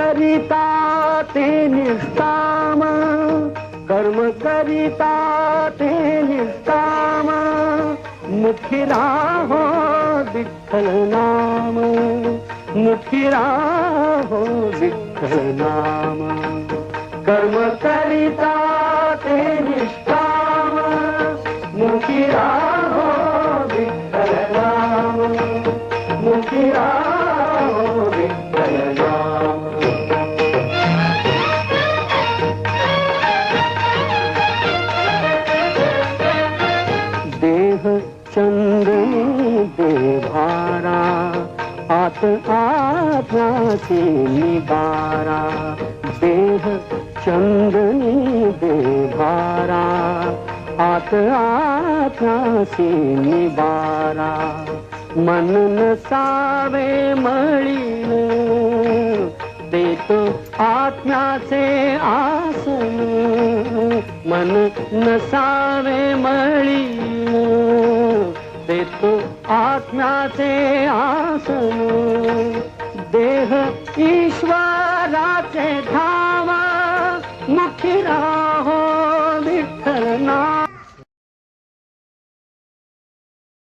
करिता ते निष्काम, कर्म करिता ते निष्काम, मुखी राहो विठ्ठल नाम, मुखी राहो विठ्ठल नाम। कर्म करिता ते निष्काम, मुखी राहो विठ्ठल नाम, मुखी राहो विठ्ठल नाम। देह चंदनी देभारा, आत आत्मासी निबारा। देह चंदनी देभारा, आत आत्मासी निबारा। मन नसावे मळीन, देतो आत्म्याचे आसन। मन नसावे मळीन, देतो आत्म्याचे आसन। देह ईश्वराचे धाम,